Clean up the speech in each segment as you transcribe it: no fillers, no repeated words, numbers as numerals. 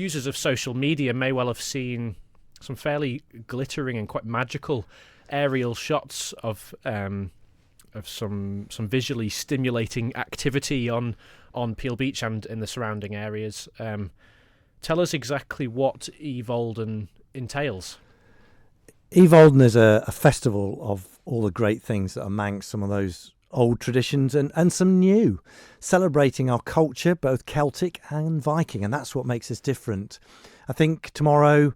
users of social media may well have seen some fairly glittering and quite magical aerial shots of some visually stimulating activity on Peel Beach and in the surrounding areas. Tell us exactly what Oie Voaldyn entails. Oie Voaldyn is a festival of all the great things that are Manx, some of those old traditions and some new, celebrating our culture, both Celtic and Viking, and that's what makes us different. I think tomorrow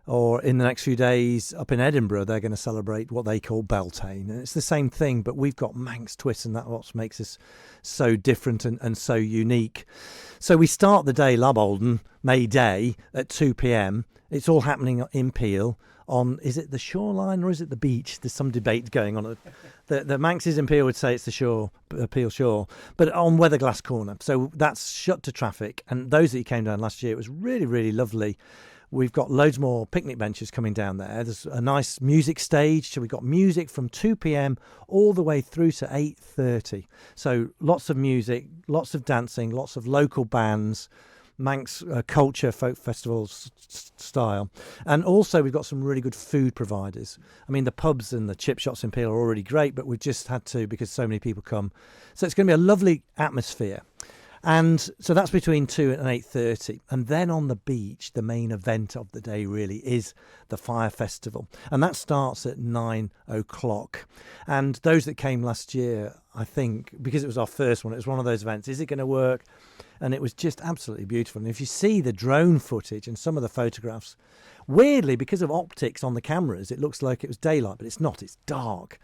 or in the next few days up in Edinburgh, they're going to celebrate what they call Beltane. And it's the same thing, but we've got Manx twists, and that's what makes us so different and so unique. So we start the day, Oie Voaldyn, May Day, at 2 p.m. It's all happening in Peel on, is it the shoreline or is it the beach? There's some debate going on. The Manxes in Peel would say it's the shore, Peel Shore, but on Weatherglass Corner. So that's shut to traffic. And those that came down last year, it was really, really lovely. We've got loads more picnic benches coming down there. There's a nice music stage. So we've got music from 2 p.m. all the way through to 8:30. So lots of music, lots of dancing, lots of local bands, Manx culture, folk festivals style. And also we've got some really good food providers. I mean, the pubs and the chip shops in Peel are already great, but we've just had to because so many people come. So it's going to be a lovely atmosphere. And so that's between 2 and 8:30. And then on the beach, the main event of the day really is the Fire Festival. And that starts at 9 o'clock. And those that came last year, I think, because it was our first one, it was one of those events, is it going to work? And it was just absolutely beautiful. And if you see the drone footage and some of the photographs, weirdly, because of optics on the cameras, it looks like it was daylight, but it's not, it's dark.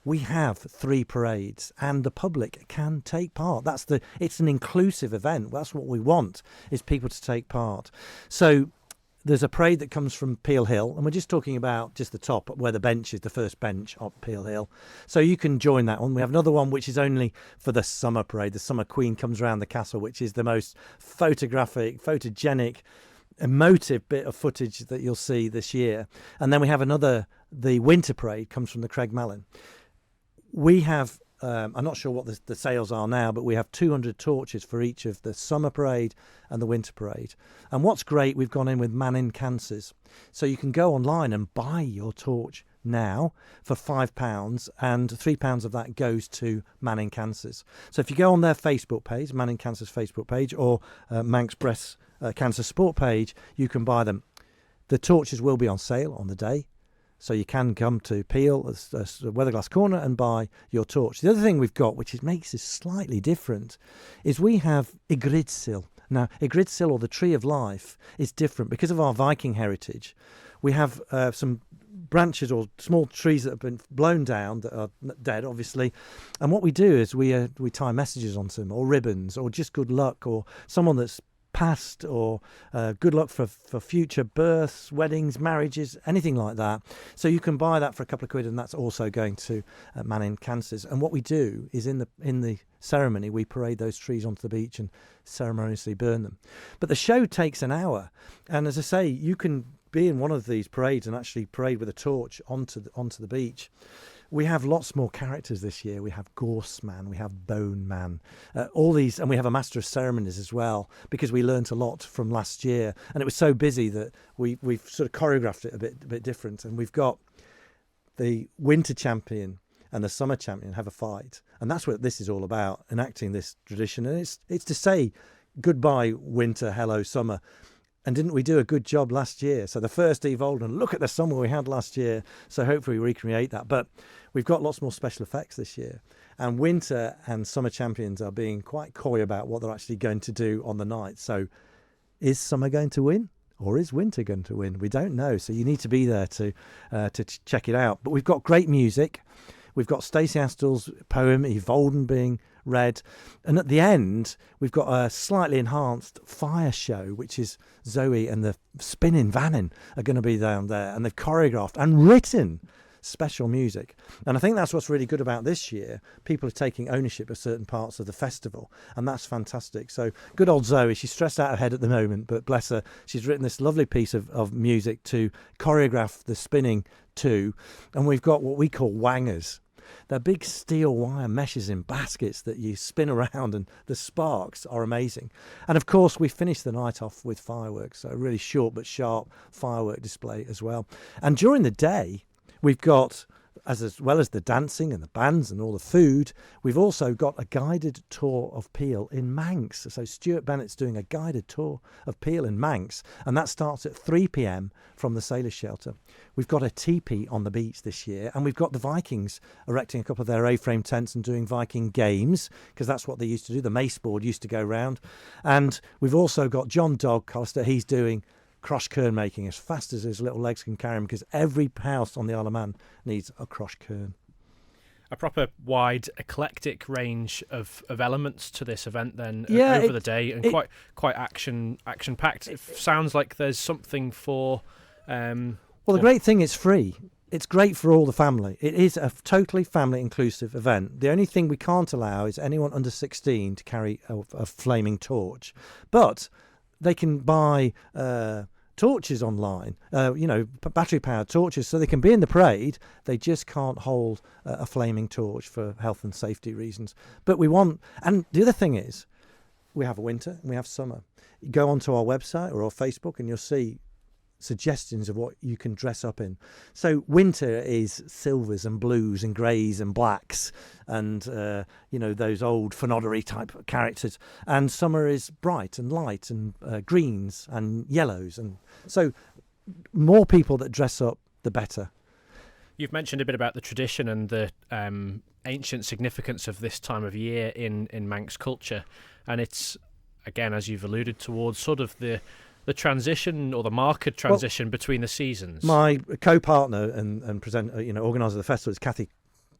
We have 3 parades and the public can take part. It's an inclusive event. That's what we want, is people to take part. So there's a parade that comes from Peel Hill, and we're just talking about just the top where the bench is, the first bench of Peel Hill. So you can join that one. We have another one which is only for the summer parade. The Summer Queen comes around the castle, which is the most photographic, photogenic, emotive bit of footage that you'll see this year. And then we have the winter parade comes from the Craig Malin. We have, I'm not sure what the sales are now, but we have 200 torches for each of the summer parade and the winter parade. And what's great, we've gone in with Mannin Cancers. So you can go online and buy your torch now for £5, and £3 of that goes to Mannin Cancers. So if you go on their Facebook page, Mannin Cancers Facebook page, or Manx Breast Cancer Support page, you can buy them. The torches will be on sale on the day. So you can come to Peel, Weatherglass Corner, and buy your torch. The other thing we've got, which makes this slightly different, is we have Ygridssil. Now, Ygridssil, or the Tree of Life, is different because of our Viking heritage. We have some branches or small trees that have been blown down that are dead, obviously. And what we do is we tie messages onto them, or ribbons, or just good luck, or someone that's past, or good luck for future births, weddings, marriages, anything like that. So you can buy that for a couple of quid, and that's also going to Mannin Cancers. And what we do is in the ceremony, we parade those trees onto the beach and ceremoniously burn them. But the show takes an hour, and as I say, you can be in one of these parades and actually parade with a torch onto the beach. We have lots more characters this year. We have Gorse Man, we have Bone Man, all these, and we have a Master of Ceremonies as well, because we learnt a lot from last year, and it was so busy that we've sort of choreographed it a bit different. And we've got the Winter Champion and the Summer Champion have a fight, and that's what this is all about, enacting this tradition. And it's to say goodbye winter, hello summer. And didn't we do a good job last year? So the first Oie Voaldyn, look at the summer we had last year. So hopefully we recreate that. But we've got lots more special effects this year. And winter and summer champions are being quite coy about what they're actually going to do on the night. So is summer going to win? Or is winter going to win? We don't know. So you need to be there to check it out. But we've got great music. We've got Stacey Astle's poem, Oie Voaldyn, being read. And at the end, we've got a slightly enhanced fire show, which is Zoe and the Spinning Vannin are going to be down there. And they've choreographed and written special music. And I think that's what's really good about this year. People are taking ownership of certain parts of the festival, and that's fantastic. So good old Zoe, she's stressed out of her head at the moment, but bless her, she's written this lovely piece of music to choreograph the spinning too. And we've got what we call wangers. They're big steel wire meshes in baskets that you spin around, and the sparks are amazing. And of course, we finished the night off with fireworks, so a really short but sharp firework display as well. And during the day, we've got, as well as the dancing and the bands and all the food, we've also got a guided tour of Peel in Manx. So Stuart Bennett's doing a guided tour of Peel in Manx, and that starts at 3 p.m. from the Sailors' Shelter. We've got a teepee on the beach this year, and we've got the Vikings erecting a couple of their A-frame tents and doing Viking games, because that's what they used to do. The mace board used to go round. And we've also got John Dogcoster. He's doing cross kern making as fast as his little legs can carry him, because every house on the Isle of Man needs a cross kern. A proper wide, eclectic range of elements to this event then over the day, and quite action packed. It sounds like there's something for. Well, the great thing, it's free. It's great for all the family. It is a totally family inclusive event. The only thing we can't allow is anyone under 16 to carry a flaming torch, but they can buy torches online, battery-powered torches, so they can be in the parade. They just can't hold a flaming torch for health and safety reasons. But we want, and the other thing is, we have winter and we have summer. You go onto our website or our Facebook and you'll see suggestions of what you can dress up in. So winter is silvers and blues and greys and blacks and those old Fanaudary type characters, and summer is bright and light and greens and yellows, and so more people that dress up, the better. You've mentioned a bit about the tradition and the ancient significance of this time of year in Manx culture, and it's, again, as you've alluded towards, sort of the transition, or the marked transition, between the seasons. My co-partner and presenter, organiser of the festival, is Kathy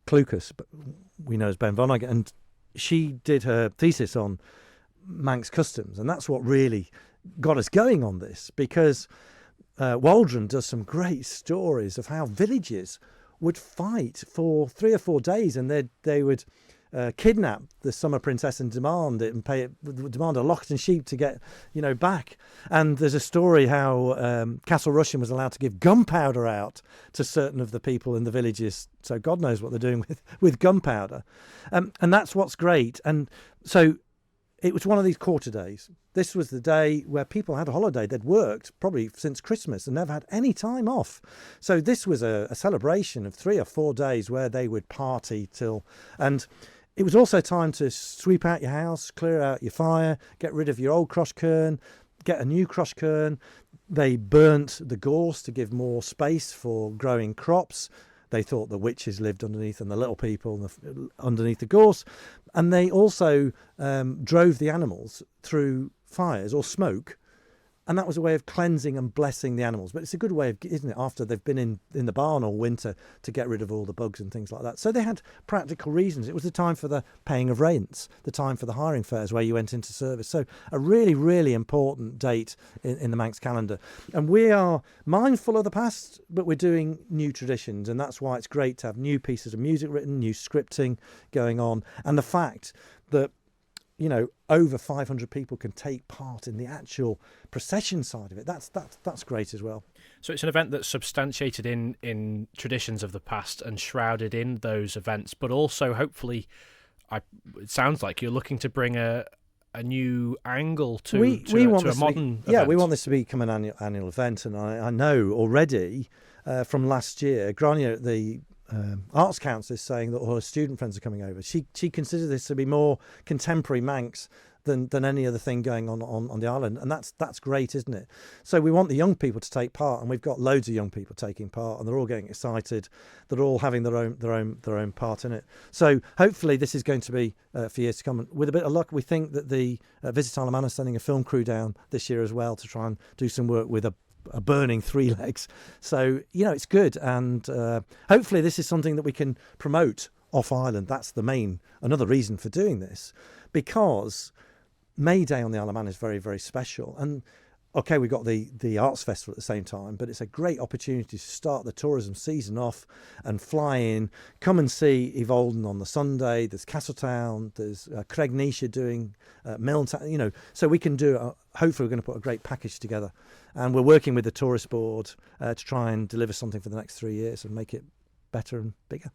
Clucas, but we know as Ben Vonnegut, and she did her thesis on Manx customs, and that's what really got us going on this, because Waldron does some great stories of how villages would fight for 3 or 4 days, and they would kidnap the summer princess and demand a locket and sheep to get back. And there's a story how Castle Rushen was allowed to give gunpowder out to certain of the people in the villages, so God knows what they're doing with gunpowder, and that's what's great. And so it was one of these quarter days. This was the day where people had a holiday. They'd worked probably since Christmas and never had any time off. So this was a celebration of 3 or 4 days where they would party till, and it was also time to sweep out your house, clear out your fire, get rid of your old cross kern, get a new cross kern. They burnt the gorse to give more space for growing crops. They thought the witches lived underneath and the little people underneath the gorse. And they also drove the animals through fires or smoke. And that was a way of cleansing and blessing the animals. But it's a good way of, isn't it, after they've been in the barn all winter, to get rid of all the bugs and things like that. So they had practical reasons. It was the time for the paying of rents, the time for the hiring fairs where you went into service. So a really, really important date in the Manx calendar. And we are mindful of the past, but we're doing new traditions. And that's why it's great to have new pieces of music written, new scripting going on. And the fact that over 500 people can take part in the actual procession side of it. That's great as well. So it's an event that's substantiated in traditions of the past and shrouded in those events, but also hopefully, it sounds like you're looking to bring a new angle to a modern event. We want this to become an annual event, and I know already from last year, Grania, the Arts Council, is saying that all her student friends are coming over. She considers this to be more contemporary Manx than any other thing going on the island, and that's great, isn't it? So we want the young people to take part, and we've got loads of young people taking part, and they're all getting excited. They're all having their own part in it. So hopefully this is going to be for years to come. And with a bit of luck, we think that the Visit Isle of Man is sending a film crew down this year as well to try and do some work with a burning 3 legs. So it's good, and hopefully this is something that we can promote off island. That's another reason for doing this, because May Day on the Isle of Man is very, very special. And okay, we've got the Arts Festival at the same time, but it's a great opportunity to start the tourism season off and fly in, come and see Oie Voaldyn on the Sunday. There's Castletown, there's Craignisha doing Milltown, so we can do hopefully we're going to put a great package together, and we're working with the tourist board to try and deliver something for the next 3 years and make it better and bigger.